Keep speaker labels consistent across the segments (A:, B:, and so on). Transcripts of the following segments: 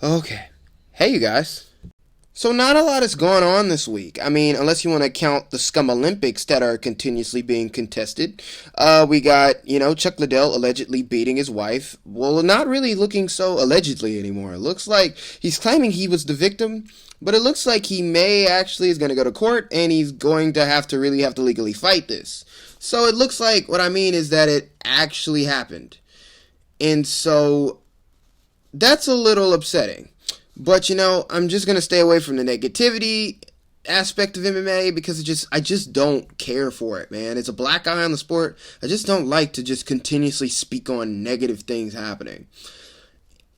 A: Okay. Hey, you guys. So not a lot is going on this week. I mean, unless you want to count the Scum Olympics that are continuously being contested. We got, Chuck Liddell allegedly beating his wife. Well, not really looking so allegedly anymore. It looks like he's claiming he was the victim, but it looks like he may actually is going to go to court and he's going to have to legally fight this. So it looks like what I mean is that it actually happened. And so that's a little upsetting. But, I'm just going to stay away from the negativity aspect of MMA because I just don't care for it, man. It's a black eye on the sport. I just don't like to just continuously speak on negative things happening.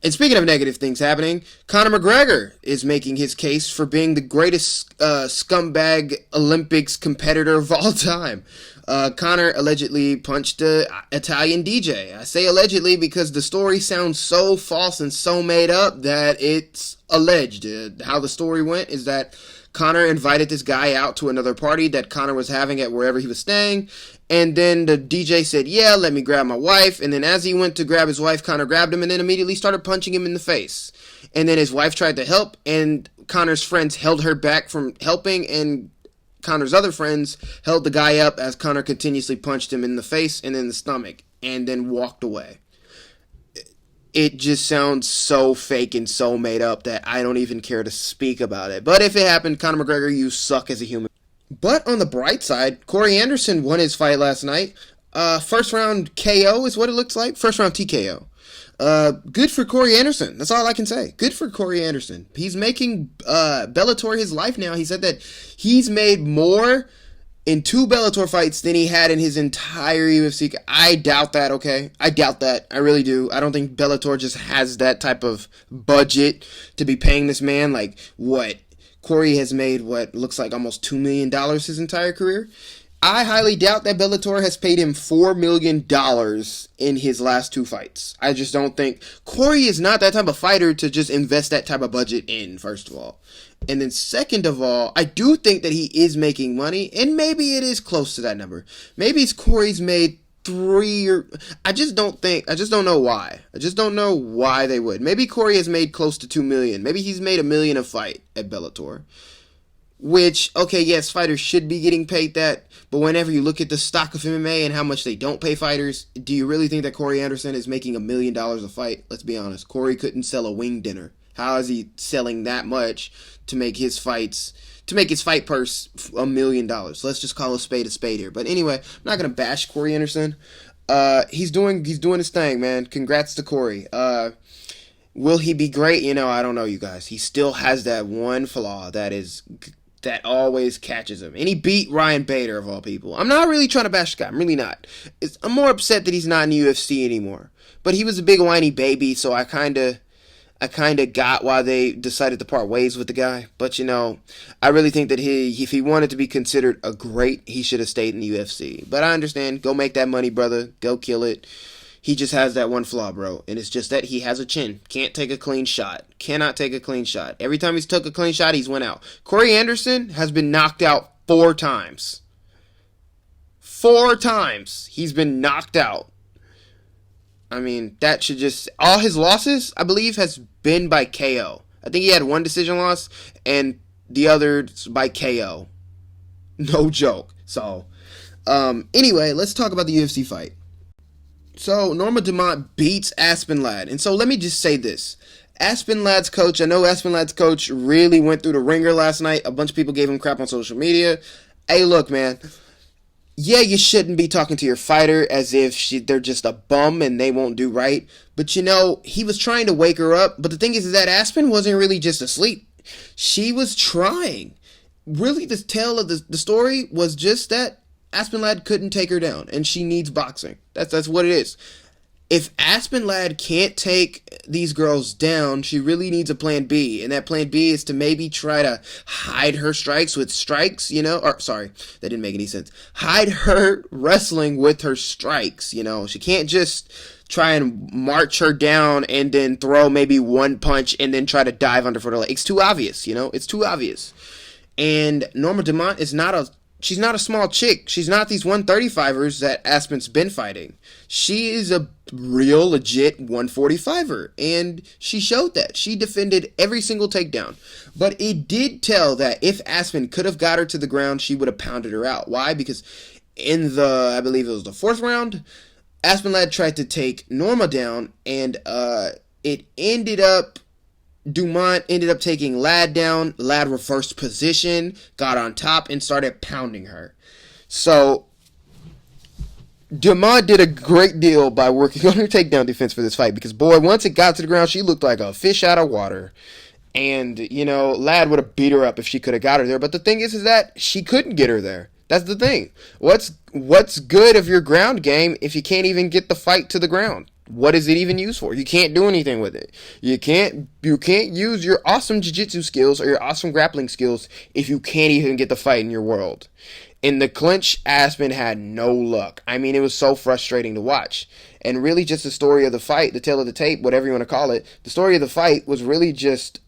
A: And speaking of negative things happening, Conor McGregor is making his case for being the greatest scumbag Olympics competitor of all time. Conor allegedly punched an Italian DJ. I say allegedly because the story sounds so false and so made up that it's alleged. How the story went is that Conor invited this guy out to another party that Conor was having at wherever he was staying. And then the DJ said, yeah, let me grab my wife. And then as he went to grab his wife, Conor grabbed him and then immediately started punching him in the face. And then his wife tried to help, and Conor's friends held her back from helping, and Conor's other friends held the guy up as Conor continuously punched him in the face and in the stomach, and then walked away. It just sounds so fake and so made up that I don't even care to speak about it. But if it happened, Conor McGregor, you suck as a human. But on the bright side, Corey Anderson won his fight last night. First round KO is what it looks like. First round TKO. Good for Corey Anderson. That's all I can say. Good for Corey Anderson. He's making Bellator his life now. He said that he's made more in 2 Bellator fights than he had in his entire UFC. I doubt that, okay? I doubt that. I really do. I don't think Bellator just has that type of budget to be paying this man. Like, what? Corey has made what looks like almost $2 million his entire career. I highly doubt that Bellator has paid him $4 million in his last 2 fights. I just don't think. Corey is not that type of fighter to just invest that type of budget in, first of all. And then know of all, I do think that he is making money, and maybe it is close to that number. Maybe Corey's made 3 or... I just don't know why. I just don't know why they would. Maybe Corey has made close to $2 million. Maybe he's made $1 million a fight at Bellator. Which, okay, yes, fighters should be getting paid that, but whenever you look at the stock of MMA and how much they don't pay fighters, do you really think that Corey Anderson is making $1 million a fight? Let's be honest. Corey couldn't sell a wing dinner. How is he selling that much to make his fight purse $1 million? Let's just call a spade here. But anyway, I'm not gonna bash Corey Anderson. He's doing his thing, man. Congrats to Corey. Will he be great? I don't know, you guys. He still has that one flaw that always catches him. And he beat Ryan Bader, of all people. I'm not really trying to bash the guy. I'm really not. I'm more upset that he's not in the UFC anymore. But he was a big whiny baby, so I kind of got why they decided to part ways with the guy. But, I really think that if he wanted to be considered a great, he should have stayed in the UFC. But I understand. Go make that money, brother. Go kill it. He just has that one flaw, bro. And it's just that he has a chin. Can't take a clean shot. Cannot take a clean shot. Every time he's took a clean shot, he's went out. Corey Anderson has been knocked out 4 times. 4 times he's been knocked out. I mean, that should just... All his losses, I believe, has been by KO. I think he had 1 decision loss, and the others by KO. No joke. So, anyway, let's talk about the UFC fight. So, Norma Dumont beats Aspen Ladd. And so, let me just say this. Aspen Ladd's coach, I know Aspen Ladd's coach really went through the ringer last night. A bunch of people gave him crap on social media. Hey, look, man. Yeah, you shouldn't be talking to your fighter as if they're just a bum and they won't do right. But, he was trying to wake her up. But the thing is that Aspen wasn't really just asleep. She was trying. Really, the tale of the story was just that Aspen Ladd couldn't take her down, and she needs boxing. That's what it is. If Aspen Ladd can't take these girls down, she really needs a plan B, and that plan B is to maybe try to hide her strikes with strikes, that didn't make any sense. Hide her wrestling with her strikes, She can't just try and march her down and then throw maybe 1 punch and then try to dive under for the leg. It's too obvious, It's too obvious. And Norma Dumont is not a she's not a small chick. She's not these 135ers that Aspen's been fighting. She is a real, legit 145er, and she showed that. She defended every single takedown. But it did tell that if Aspen could have got her to the ground, she would have pounded her out. Why? Because in I believe it was the 4th round, Aspen Ladd tried to take Norma down, and Dumont ended up taking Ladd down. Ladd reversed position, got on top, and started pounding her. So, Dumont did a great deal by working on her takedown defense for this fight, because, boy, once it got to the ground, she looked like a fish out of water. And, Ladd would have beat her up if she could have got her there. But the thing is that she couldn't get her there. That's the thing. What's good of your ground game if you can't even get the fight to the ground? What is it even used for? You can't do anything with it. You can't use your awesome jiu-jitsu skills or your awesome grappling skills if you can't even get the fight in your world. In the clinch, Aspen had no luck. I mean, it was so frustrating to watch. And really just the story of the fight, the tale of the tape, whatever you want to call it, the story of the fight was really just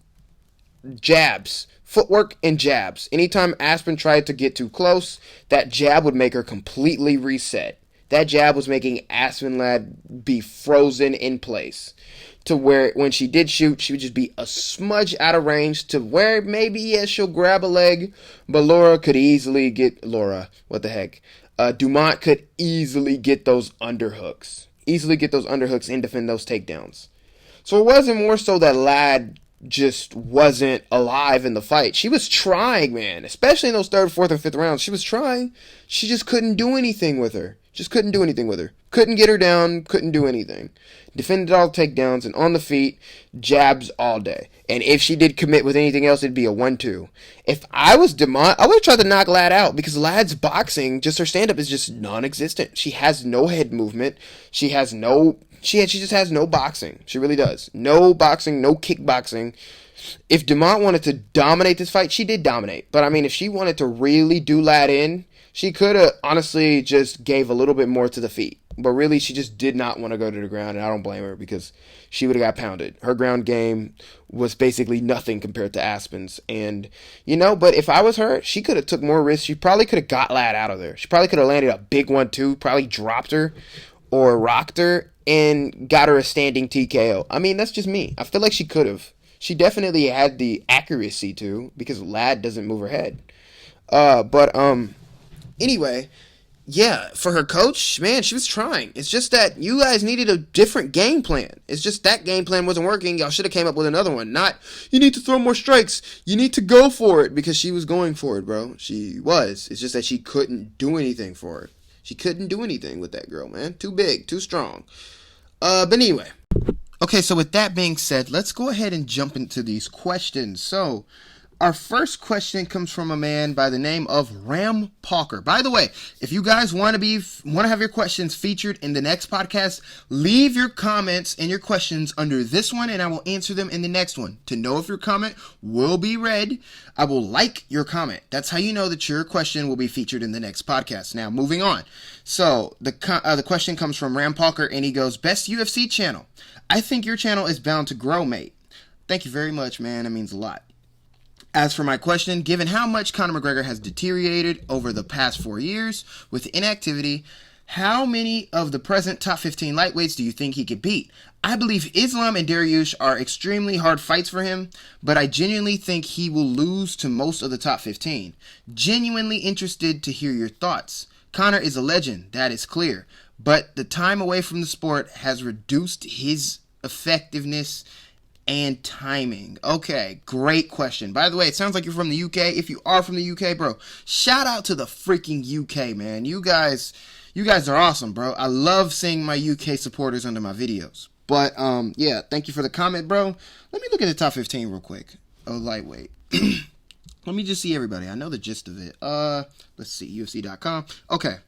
A: jabs. Footwork and jabs. Anytime Aspen tried to get too close, that jab would make her completely reset. That jab was making Aspen Ladd be frozen in place, to where when she did shoot, she would just be a smudge out of range, to where maybe, yes, she'll grab a leg, but Dumont could easily get those underhooks. And defend those takedowns. So it wasn't more so that Ladd just wasn't alive in the fight. She was trying, man, especially in those 3rd, 4th, and 5th rounds. She was trying. She just couldn't do anything with her. Couldn't get her down. Couldn't do anything. Defended all the takedowns, and on the feet, jabs all day. And if she did commit with anything else, it'd be a 1-2. If I was Dumont, I would have tried to knock Ladd out, because Ladd's boxing, just her stand-up is just non-existent. She has no head movement. She just has no boxing. She really does. No boxing, no kickboxing. If Dumont wanted to dominate this fight, she did dominate. But, I mean, if she wanted to really do Ladd in, she could have honestly just gave a little bit more to the feet. But really, she just did not want to go to the ground, and I don't blame her, because she would have got pounded. Her ground game was basically nothing compared to Aspen's. And, but if I was her, she could have took more risks. She probably could have got Ladd out of there. She probably could have landed a big 1-2, probably dropped her or rocked her, and got her a standing TKO. I mean, that's just me. I feel like she could have. She definitely had the accuracy to, because Ladd doesn't move her head. Anyway, yeah, for her coach, man, she was trying. It's just that you guys needed a different game plan. It's just that game plan wasn't working. Y'all should have came up with another one. Not, you need to throw more strikes. You need to go for it, because she was going for it, bro. She was. It's just that she couldn't do anything for it. She couldn't do anything with that girl, man. Too big, too strong. But anyway. Okay, so with that being said, let's go ahead and jump into these questions. So, our first question comes from a man by the name of Ram Parker. By the way, if you guys want to have your questions featured in the next podcast, leave your comments and your questions under this one, and I will answer them in the next one. To know if your comment will be read, I will like your comment. That's how you know that your question will be featured in the next podcast. Now, moving on. So, the question comes from Ram Parker, and he goes, "Best UFC channel. I think your channel is bound to grow, mate." Thank you very much, man. That means a lot. As for my question, given how much Conor McGregor has deteriorated over the past 4 years with inactivity, how many of the present top 15 lightweights do you think he could beat? I believe Islam and Dariush are extremely hard fights for him, but I genuinely think he will lose to most of the top 15. Genuinely interested to hear your thoughts. Conor is a legend, that is clear, but the time away from the sport has reduced his effectiveness and timing. Okay, great question. By the way, it sounds like you're from the UK. If you are from the UK, bro, shout out to the freaking UK, man. You guys are awesome, bro. I love seeing my UK supporters under my videos. But, yeah, thank you for the comment, bro. Let me look at the top 15 real quick. Oh, lightweight. Let me just see everybody. I know the gist of it. Let's see, UFC.com. Okay.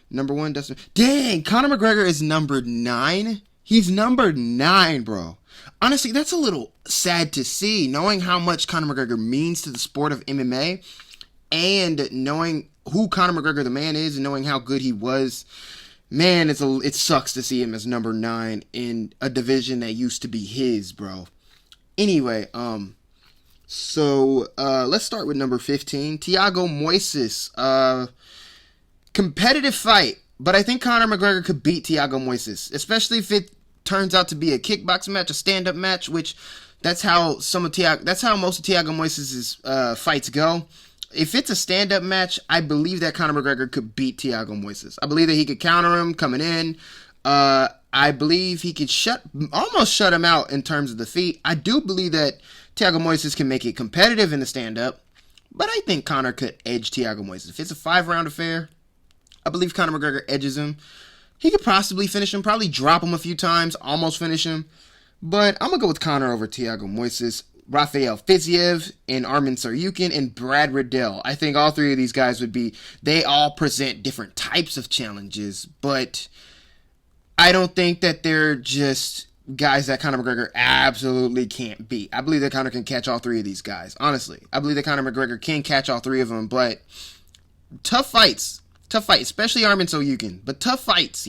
A: Number 1, Dustin. Dang, Conor McGregor is number 9? He's number 9, bro. Honestly, that's a little sad to see, knowing how much Conor McGregor means to the sport of MMA, and knowing who Conor McGregor the man is, and knowing how good he was. Man, it sucks to see him as number 9 in a division that used to be his, bro. Anyway, So let's start with number 15, Thiago Moises. Competitive fight, but I think Conor McGregor could beat Thiago Moises, especially if it turns out to be a kickboxing match, a stand-up match, which that's how most of Thiago Moises' fights go. If it's a stand-up match, I believe that Conor McGregor could beat Thiago Moises. I believe that he could counter him coming in. I believe he could almost shut him out in terms of the feet. I do believe that Thiago Moises can make it competitive in the stand-up, but I think Conor could edge Thiago Moises. If it's a 5-round affair, I believe Conor McGregor edges him. He could possibly finish him, probably drop him a few times, almost finish him. But I'm going to go with Conor over Thiago Moises, Rafael Fiziev, and Arman Tsarukyan, and Brad Riddell. I think all three of these guys they all present different types of challenges, but I don't think that they're just guys that Conor McGregor absolutely can't beat. I believe that Conor can catch all three of these guys, honestly. I believe that Conor McGregor can catch all three of them, but tough fights, especially Arman Tsarukyan, but tough fights,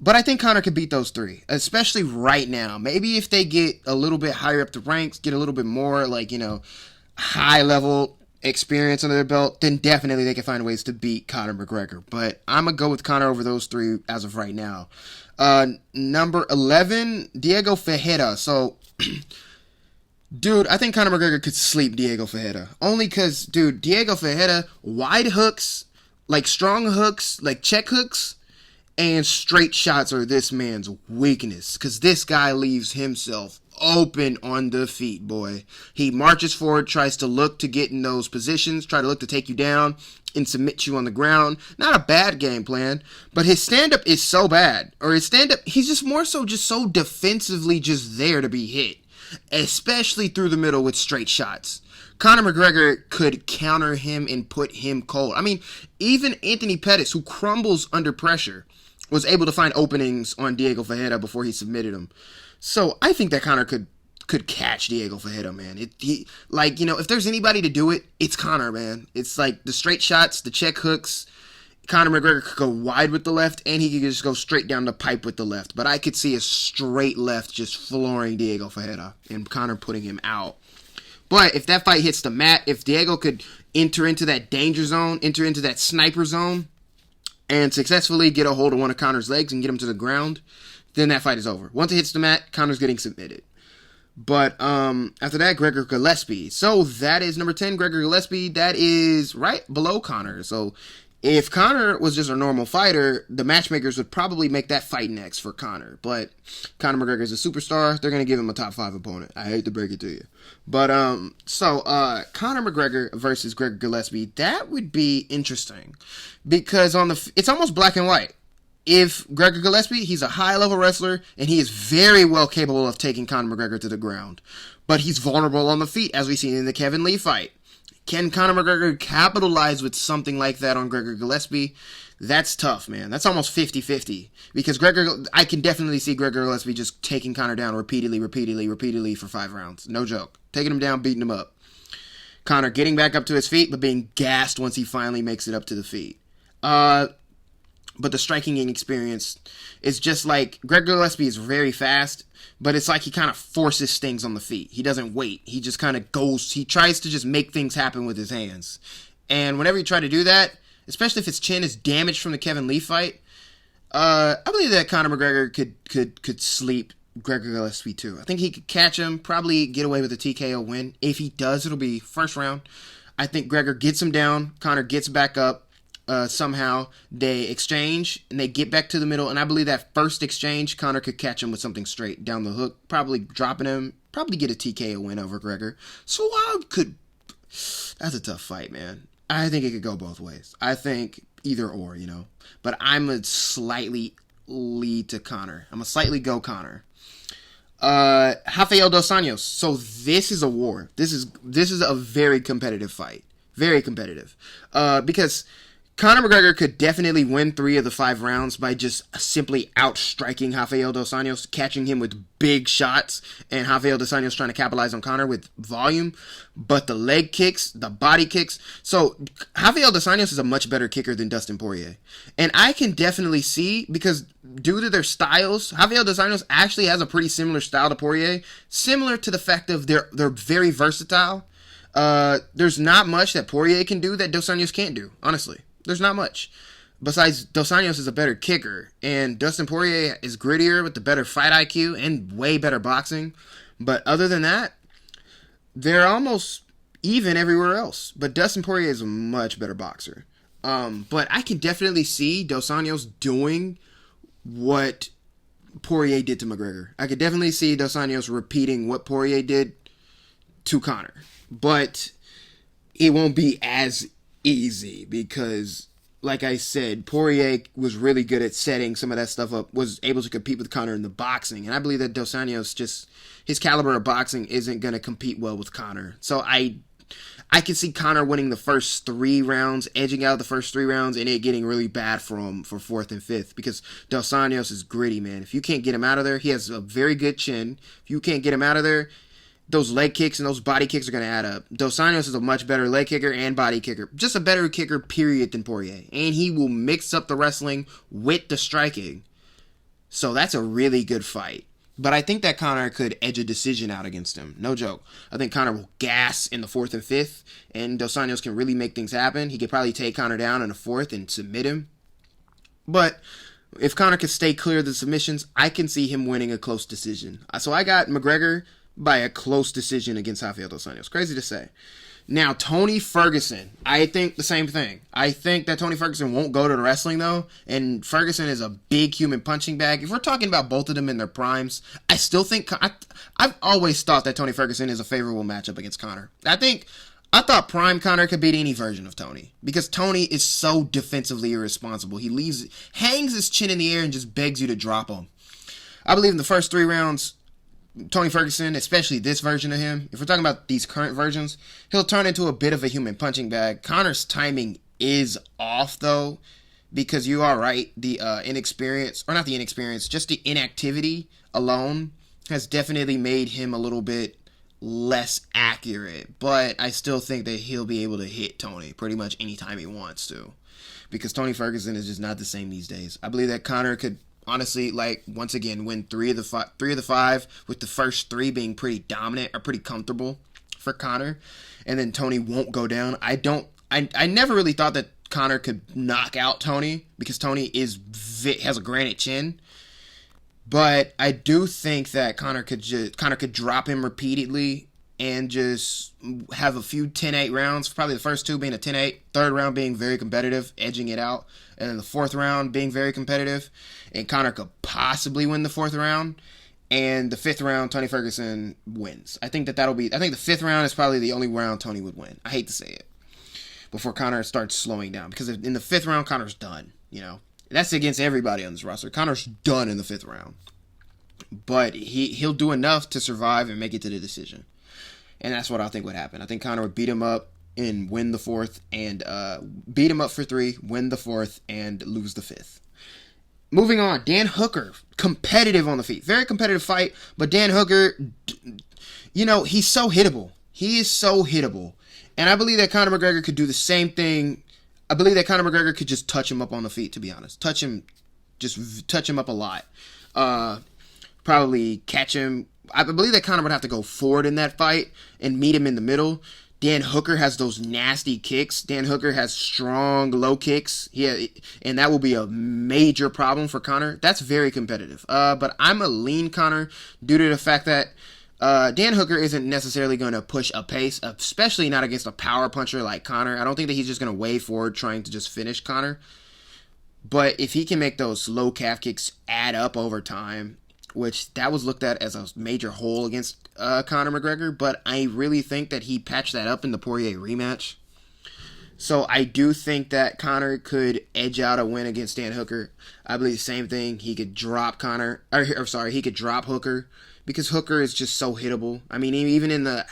A: But I think Conor could beat those three, especially right now. Maybe if they get a little bit higher up the ranks, get a little bit more, high-level experience under their belt, then definitely they can find ways to beat Conor McGregor. But I'm going to go with Conor over those three as of right now. Number 11, Diego Fajeda. So, dude, I think Conor McGregor could sleep Diego Fajeda. Only because, dude, Diego Fajeda, wide hooks, strong hooks, check hooks, and straight shots are this man's weakness. Because this guy leaves himself open on the feet, boy. He marches forward, tries to look to get in those positions, try to look to take you down and submit you on the ground. Not a bad game plan, but his stand-up is so bad. Or his stand-up, he's just more so so defensively just there to be hit. Especially through the middle with straight shots. Conor McGregor could counter him and put him cold. I mean, even Anthony Pettis, who crumbles under pressure, was able to find openings on Diego Fajeda before he submitted him. So I think that Conor could catch Diego Fajeda, man. If there's anybody to do it, it's Conor, man. It's like the straight shots, the check hooks. Conor McGregor could go wide with the left, and he could just go straight down the pipe with the left. But I could see a straight left just flooring Diego Fajeda and Conor putting him out. But if that fight hits the mat, if Diego could enter into that danger zone, enter into that sniper zone, and successfully get a hold of one of Conor's legs and get him to the ground, then that fight is over. Once it hits the mat, Conor's getting submitted. But after that, Gregor Gillespie. So that is number 10, Gregor Gillespie. That is right below Conor. So if Conor was just a normal fighter, the matchmakers would probably make that fight next for Conor. But Conor McGregor is a superstar. They're going to give him a top 5 opponent. I hate to break it to you. But, Conor McGregor versus Gregor Gillespie, that would be interesting. Because it's almost black and white. If Gregor Gillespie, he's a high-level wrestler, and he is very well capable of taking Conor McGregor to the ground. But he's vulnerable on the feet, as we've seen in the Kevin Lee fight. Can Conor McGregor capitalize with something like that on Gregor Gillespie? That's tough, man. That's almost 50-50. Because I can definitely see Gregor Gillespie just taking Conor down repeatedly for 5 rounds. No joke. Taking him down, beating him up. Conor getting back up to his feet, but being gassed once he finally makes it up to the feet. But the striking experience is just like Gregor Gillespie is very fast, but it's like he kind of forces things on the feet. He doesn't wait. He just kind of goes. He tries to just make things happen with his hands. And whenever you try to do that, especially if his chin is damaged from the Kevin Lee fight, I believe that Conor McGregor could sleep Gregor Gillespie too. I think he could catch him, probably get away with a TKO win. If he does, it'll be first round. I think Gregor gets him down. Conor gets back up. Somehow they exchange and they get back to the middle, and I believe that first exchange Conor could catch him with something straight down the hook, probably dropping him, probably get a TKO win over Gregor. So that's a tough fight, man. I think it could go both ways. I think either or, but I'm a slightly lead to Conor. I'm a slightly go Conor. Rafael dos Anjos. So this is a war. This is a very competitive fight. Very competitive. Because Conor McGregor could definitely win 3 of the 5 rounds by just simply outstriking Rafael dos Anjos, catching him with big shots, and Rafael dos Anjos trying to capitalize on Conor with volume. But the leg kicks, the body kicks. So Rafael dos Anjos is a much better kicker than Dustin Poirier. And I can definitely see, because due to their styles, Rafael dos Anjos actually has a pretty similar style to Poirier. Similar to the fact of they're very versatile. There's not much that Poirier can do that dos Anjos can't do, honestly. There's not much. Besides, dos Anjos is a better kicker, and Dustin Poirier is grittier with the better fight IQ and way better boxing. But other than that, they're almost even everywhere else. But Dustin Poirier is a much better boxer. But I can definitely see dos Anjos doing what Poirier did to McGregor. I could definitely see dos Anjos repeating what Poirier did to Conor. But it won't be as easy because, like I said, Poirier was really good at setting some of that stuff up, was able to compete with Conor in the boxing, and I believe that dos Anjos, just his caliber of boxing isn't going to compete well with Conor. So I can see Conor winning the first 3 rounds, edging out the first 3 rounds, and it getting really bad for him for 4th and 5th, because dos Anjos is gritty, man. If you can't get him out of there, he has a very good chin. If you can't get him out of there, those leg kicks and those body kicks are going to add up. Dos Anjos is a much better leg kicker and body kicker. Just a better kicker, period, than Poirier. And he will mix up the wrestling with the striking. So that's a really good fight. But I think that Conor could edge a decision out against him. No joke. I think Conor will gas in the 4th and 5th. And Dos Anjos can really make things happen. He could probably take Conor down in the 4th and submit him. But if Conor can stay clear of the submissions, I can see him winning a close decision. So I got McGregor by a close decision against Rafael dos Anjos. Crazy to say. Now, Tony Ferguson. I think the same thing. I think that Tony Ferguson won't go to the wrestling, though. And Ferguson is a big human punching bag. If we're talking about both of them in their primes, I still think... I've always thought that Tony Ferguson is a favorable matchup against Conor. I thought prime Conor could beat any version of Tony, because Tony is so defensively irresponsible. He hangs his chin in the air and just begs you to drop him. I believe in the first 3 rounds, Tony Ferguson, especially this version of him, if we're talking about these current versions, he'll turn into a bit of a human punching bag. Conor's timing is off, though, because you are right. The inexperience, or not the inexperience, just the inactivity alone has definitely made him a little bit less accurate. But I still think that he'll be able to hit Tony pretty much anytime he wants to, because Tony Ferguson is just not the same these days. I believe that Conor could honestly, once again, win 3 of the 5, with the first 3 being pretty dominant or pretty comfortable for Conor, and then Tony won't go down. I never really thought that Conor could knock out Tony, because Tony has a granite chin, but I do think that Conor could drop him repeatedly and just have a few 10-8 rounds, probably the first 2 being a 10-8, 3rd round being very competitive, edging it out, and then the 4th round being very competitive, and Conor could possibly win the 4th round, and the 5th round, Tony Ferguson wins. I think the 5th round is probably the only round Tony would win. I hate to say it, before Conor starts slowing down, because in the 5th round, Conor's done, That's against everybody on this roster. Conor's done in the 5th round. But he'll do enough to survive and make it to the decision. And that's what I think would happen. I think Conor would beat him up and win the 4th, and beat him up for 3, win the 4th, and lose the 5th. Moving on, Dan Hooker, competitive on the feet. Very competitive fight, but Dan Hooker, he's so hittable. He is so hittable. And I believe that Conor McGregor could do the same thing. I believe that Conor McGregor could just touch him up on the feet, to be honest. Touch him up a lot. Probably catch him. I believe that Conor would have to go forward in that fight and meet him in the middle. Dan Hooker has those nasty kicks. Dan Hooker has strong low kicks. And that will be a major problem for Conor. That's very competitive. But I'm a lean Conor due to the fact that Dan Hooker isn't necessarily going to push a pace, especially not against a power puncher like Conor. I don't think that he's just going to wave forward trying to just finish Conor. But if he can make those low calf kicks add up over time, which that was looked at as a major hole against Conor McGregor, but I really think that he patched that up in the Poirier rematch. So I do think that Conor could edge out a win against Dan Hooker. I believe the same thing. He could drop he could drop Hooker, because Hooker is just so hittable. I mean, even in the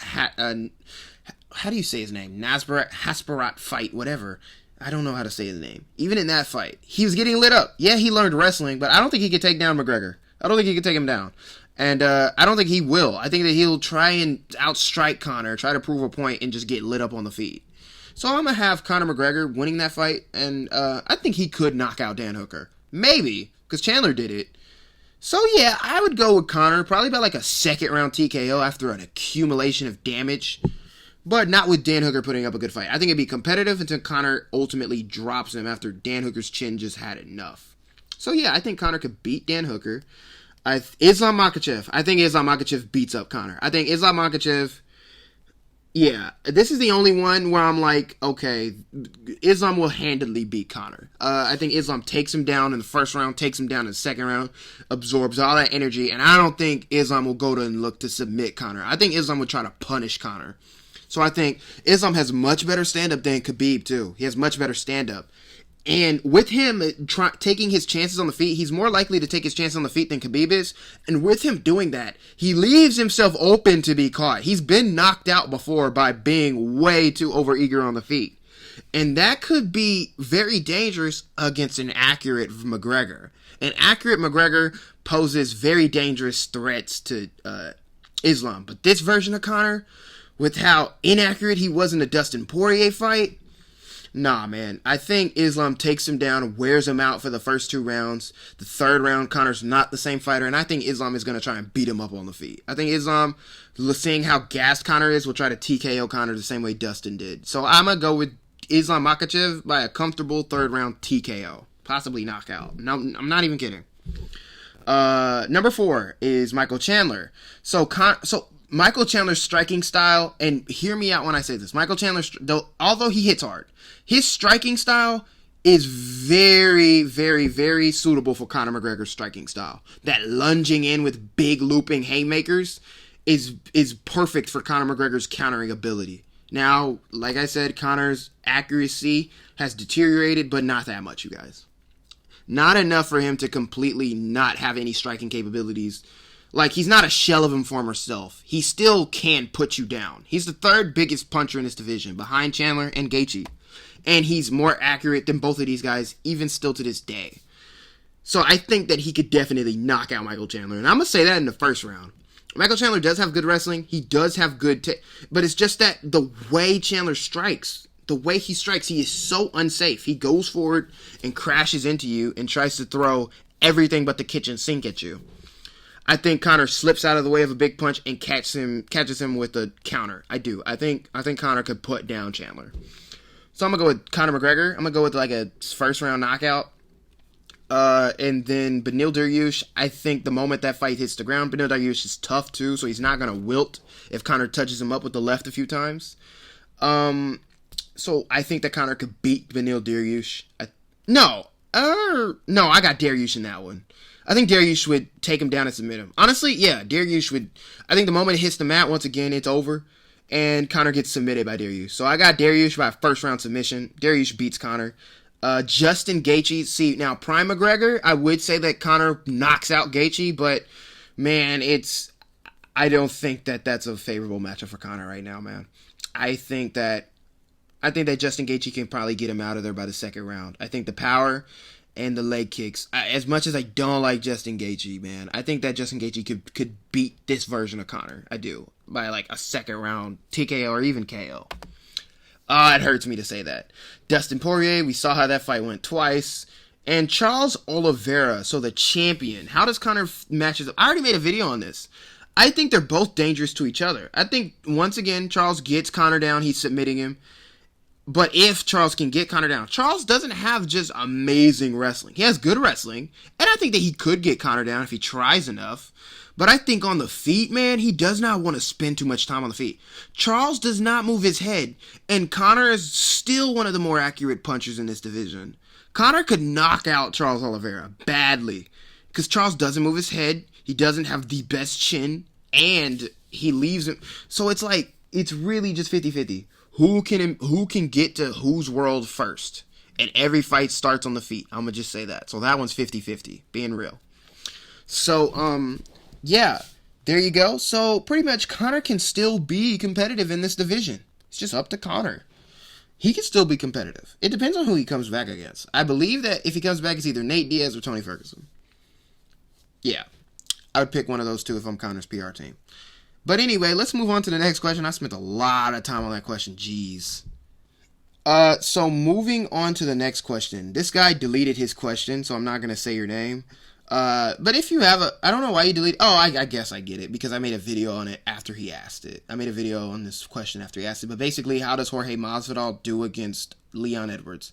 A: how do you say his name? Hasparat fight, whatever. I don't know how to say the name. Even in that fight, he was getting lit up. Yeah, he learned wrestling, but I don't think he could take down McGregor. I don't think he could take him down. And I don't think he will. I think that he'll try and outstrike Conor, try to prove a point, and just get lit up on the feet. So I'm going to have Conor McGregor winning that fight, and I think he could knock out Dan Hooker. Maybe, because Chandler did it. So yeah, I would go with Conor, probably by like a second round TKO after an accumulation of damage. But not with Dan Hooker putting up a good fight. I think it'd be competitive until Conor ultimately drops him after Dan Hooker's chin just had enough. So yeah, I think Conor could beat Dan Hooker. Islam Makhachev. I think Islam Makhachev beats up Conor. I think Islam Makhachev... Yeah, this is the only one where I'm like, okay, Islam will handily beat Conor. I think Islam takes him down in the first round, takes him down in the second round, absorbs all that energy, and I don't think Islam will go to and look to submit Conor. I think Islam would try to punish Conor. So I think Islam has much better stand-up than Khabib, too. He has much better stand-up. And with him taking his chances on the feet, he's more likely to take his chances on the feet than Khabib is. And with him doing that, he leaves himself open to be caught. He's been knocked out before by being way too overeager on the feet. And that could be very dangerous against an accurate McGregor. An accurate McGregor poses very dangerous threats to Islam. But this version of Conor, with how inaccurate he was in the Dustin Poirier fight, nah, man. I think Islam takes him down, wears him out for the first 2 rounds. The third round, Conor's not the same fighter, and I think Islam is going to try and beat him up on the feet. I think Islam, seeing how gassed Conor is, will try to TKO Conor the same way Dustin did. So I'm going to go with Islam Makhachev by a comfortable third round TKO. Possibly knockout. No, I'm not even kidding. Number 4 is Michael Chandler. So Michael Chandler's striking style, and hear me out when I say this, Michael Chandler, although he hits hard, his striking style is very, very, very suitable for Conor McGregor's striking style. That lunging in with big looping haymakers is perfect for Conor McGregor's countering ability. Now, like I said, Conor's accuracy has deteriorated, but not that much, you guys. Not enough for him to completely not have any striking capabilities. Like, he's not a shell of his former self. He still can put you down. He's the third biggest puncher in this division, behind Chandler and Gaethje. And he's more accurate than both of these guys, even still to this day. So I think that he could definitely knock out Michael Chandler. And I'm going to say that in the first round. Michael Chandler does have good wrestling. He does have good... but it's just that the way Chandler strikes, the way he strikes, he is so unsafe. He goes forward and crashes into you and tries to throw everything but the kitchen sink at you. I think Conor slips out of the way of a big punch and catches him with a counter. I do. I think Conor could put down Chandler. So I'm going to go with Conor McGregor. I'm going to go with like a first round knockout. And then Beneil Dariush, I think the moment that fight hits the ground, Beneil Dariush is tough too, so he's not going to wilt if Conor touches him up with the left a few times. So I think that Conor could beat Beneil Dariush. No, I got Dariush in that one. I think Dariush would take him down and submit him. Honestly, yeah, Dariush would. I think the moment it hits the mat, once again, it's over. And Conor gets submitted by Dariush. So I got Dariush by a first round submission. Dariush beats Conor. Justin Gaethje. See, now, Prime McGregor, I would say that Conor knocks out Gaethje. But, man, I don't think that that's a favorable matchup for Conor right now, man. I think that Justin Gaethje can probably get him out of there by the second round. I think the power and the leg kicks. As much as I don't like Justin Gaethje, man, I think that Justin Gaethje could beat this version of Conor. I do. By like a second round TKO or even KO. It hurts me to say that. Dustin Poirier, we saw how that fight went twice. And Charles Oliveira, so the champion. How does Conor matches up? I already made a video on this. I think they're both dangerous to each other. I think, once again, Charles gets Conor down. He's submitting him. But if Charles can get Conor down, Charles doesn't have just amazing wrestling. He has good wrestling, and I think that he could get Conor down if he tries enough. But I think on the feet, man, he does not want to spend too much time on the feet. Charles does not move his head, and Conor is still one of the more accurate punchers in this division. Conor could knock out Charles Oliveira badly, because Charles doesn't move his head, he doesn't have the best chin, and he leaves him. So it's like, it's really just 50-50. Who can get to whose world first? And every fight starts on the feet. I'm going to just say that. So that one's 50-50, being real. So, yeah, there you go. So pretty much Conor can still be competitive in this division. It's just up to Conor. he can still be competitive. It depends on who he comes back against. I believe that if he comes back, it's either Nate Diaz or Tony Ferguson. Yeah, I would pick one of those two if I'm Conor's PR team. But anyway, let's move on to the next question. I spent a lot of time on that question. Jeez. So moving on to the next question. This guy deleted his question, so I'm not going to say your name. But if you have I don't know why you deleted. Oh, I guess I get it, because I made a video on it after he asked it. I made a video on this question after he asked it. But basically, how does Jorge Masvidal do against Leon Edwards?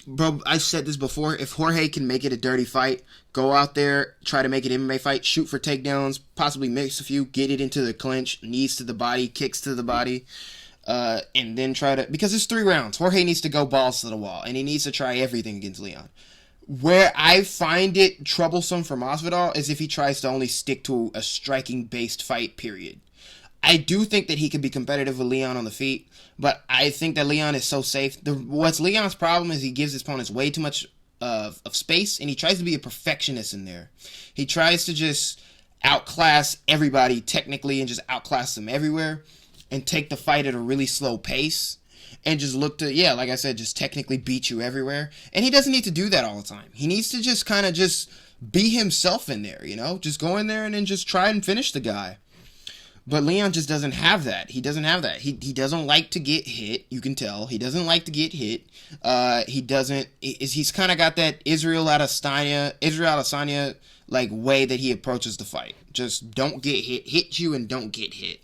A: Bro, I've said this before. If Jorge can make it a dirty fight, go out there, try to make it an MMA fight, shoot for takedowns, possibly mix a few, get it into the clinch, knees to the body, kicks to the body, and then try to... Because it's 3 rounds. Jorge needs to go balls to the wall, and he needs to try everything against Leon. Where I find it troublesome for Masvidal is if he tries to only stick to a striking-based fight, period. I do think that he could be competitive with Leon on the feet, but I think that Leon is so safe. What's Leon's problem is he gives his opponents way too much of space, and he tries to be a perfectionist in there. He tries to just outclass everybody technically and just outclass them everywhere and take the fight at a really slow pace and just look to, yeah, like I said, just technically beat you everywhere. And he doesn't need to do that all the time. He needs to just kind of just be himself in there, you know? Just go in there and then just try and finish the guy. But Leon just doesn't have that. He doesn't have that. He doesn't like to get hit. You can tell. He doesn't like to get hit. He's kind of got that Israel Adesanya like way that he approaches the fight. Just don't get hit. Hit you and don't get hit.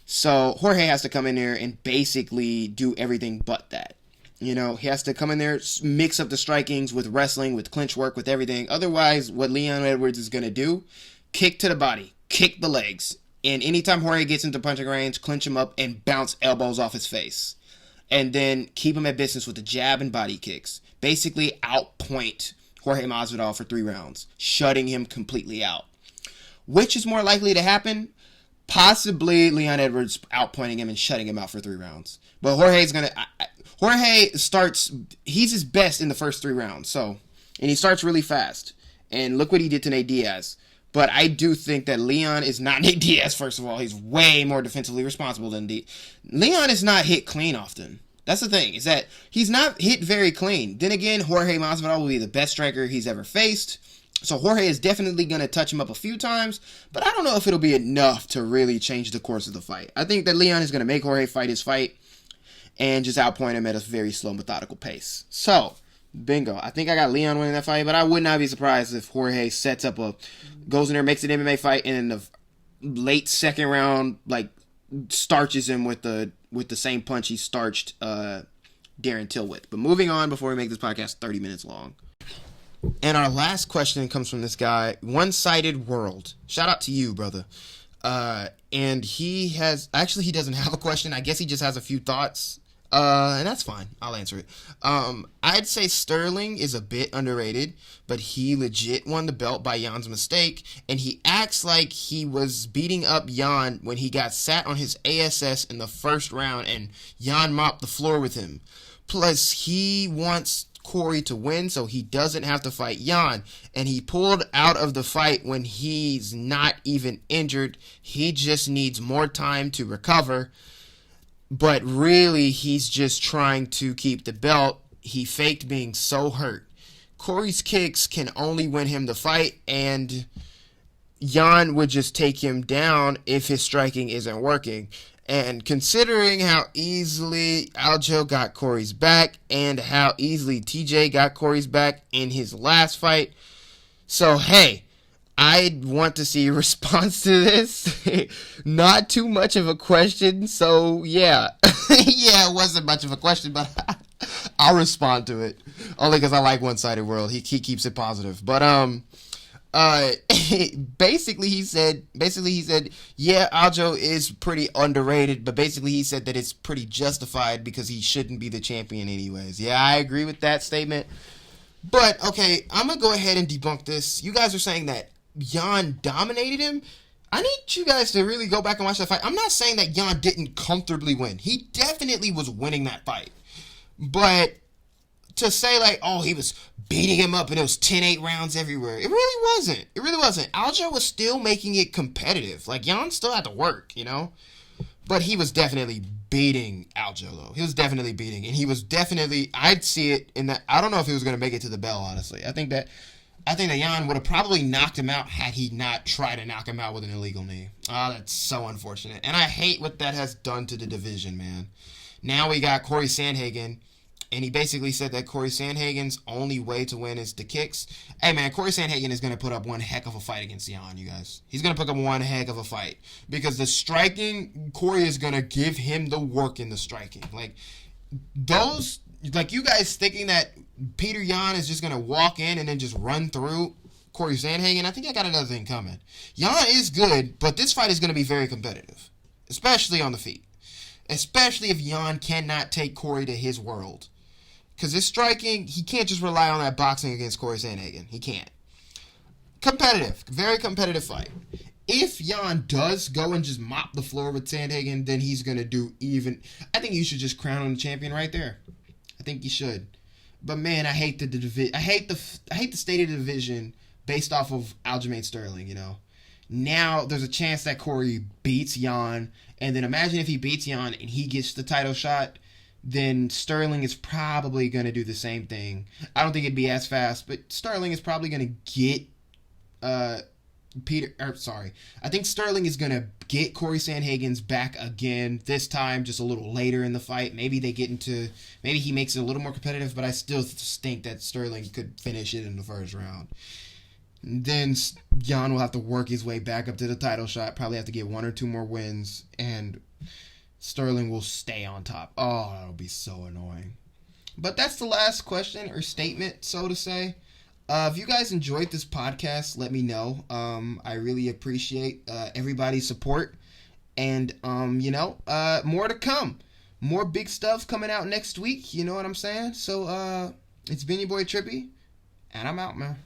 A: So Jorge has to come in there and basically do everything but that. You know, he has to come in there, mix up the strikings with wrestling, with clinch work, with everything. Otherwise, what Leon Edwards is going to do, kick to the body, kick the legs. And anytime Jorge gets into punching range, clinch him up and bounce elbows off his face. And then keep him at business with the jab and body kicks. Basically outpoint Jorge Masvidal for 3 rounds, shutting him completely out. Which is more likely to happen? Possibly Leon Edwards outpointing him and shutting him out for 3 rounds. But he's his best in the first 3 rounds. And he starts really fast. And look what he did to Nate Diaz. But I do think that Leon is not Nate Diaz, first of all. He's way more defensively responsible than Leon is not hit clean often. That's the thing, is that he's not hit very clean. Then again, Jorge Masvidal will be the best striker he's ever faced. So Jorge is definitely going to touch him up a few times. But I don't know if it'll be enough to really change the course of the fight. I think that Leon is going to make Jorge fight his fight and just outpoint him at a very slow, methodical pace. So... bingo. I think I got Leon winning that fight, but I would not be surprised if Jorge goes in there, makes an MMA fight, and in the late second round, like, starches him with the same punch he starched Darren Till with. But moving on before we make this podcast 30 minutes long. And our last question comes from this guy, One-Sided World. Shout out to you, brother. And he doesn't have a question. I guess he just has a few thoughts. And that's fine. I'll answer it. I'd say Sterling is a bit underrated, but he legit won the belt by Jan's mistake, and he acts like he was beating up Jan when he got sat on his ASS in the first round, and Jan mopped the floor with him. Plus, he wants Corey to win so he doesn't have to fight Jan, and he pulled out of the fight when he's not even injured. He just needs more time to recover. But really, he's just trying to keep the belt. He faked being so hurt. Corey's kicks can only win him the fight, and Jan would just take him down if his striking isn't working. And considering how easily Aljo got Corey's back and how easily TJ got Corey's back in his last fight, so hey, I want to see a response to this. Not too much of a question, so yeah. Yeah, it wasn't much of a question, but I'll respond to it. Only because I like One-Sided World. He keeps it positive. But basically he said, yeah, Aljo is pretty underrated, but basically he said that it's pretty justified because he shouldn't be the champion anyways. Yeah, I agree with that statement. But, okay, I'm going to go ahead and debunk this. You guys are saying that Jan dominated him. I need you guys to really go back and watch that fight. I'm not saying that Jan didn't comfortably win. He definitely was winning that fight. But to say like, oh, he was beating him up and it was 10-8 rounds everywhere, it really wasn't. It really wasn't. Aljo was still making it competitive. Like, Jan still had to work, you know? But he was definitely beating Aljo, though. He was definitely beating. And he was definitely, I'd see it in that. I don't know if he was going to make it to the bell, honestly. I think that Jan would have probably knocked him out had he not tried to knock him out with an illegal knee. Oh, that's so unfortunate. And I hate what that has done to the division, man. Now we got Corey Sandhagen, and he basically said that Corey Sandhagen's only way to win is the kicks. Hey, man, Corey Sandhagen is going to put up one heck of a fight against Jan, you guys. He's going to put up one heck of a fight. Because the striking, Corey is going to give him the work in the striking. You guys thinking that Peter Yan is just going to walk in and then just run through Corey Sandhagen, I think I got another thing coming. Yan is good, but this fight is going to be very competitive. Especially on the feet. Especially if Yan cannot take Corey to his world. Because his striking, he can't just rely on that boxing against Corey Sandhagen. He can't. Competitive. Very competitive fight. If Jan does go and just mop the floor with Sandhagen, then he's going to do even... I think you should just crown him the champion right there. I think you should. But man, I hate the division. I hate the state of the division based off of Aljamain Sterling, you know. Now there's a chance that Corey beats Jan, and then imagine if he beats Jan and he gets the title shot, then Sterling is probably going to do the same thing. I don't think it'd be as fast, but Sterling is probably going to get I think Sterling is going to get Corey Sandhagen's back again, this time just a little later in the fight. Maybe he makes it a little more competitive, but I still think that Sterling could finish it in the first round. Then Jan will have to work his way back up to the title shot, probably have to get one or two more wins, and Sterling will stay on top. Oh, that'll be so annoying. But that's the last question or statement, so to say. If you guys enjoyed this podcast, let me know. I really appreciate everybody's support. And, more to come. More big stuff coming out next week. You know what I'm saying? So, it's been your boy Trippy. And I'm out, man.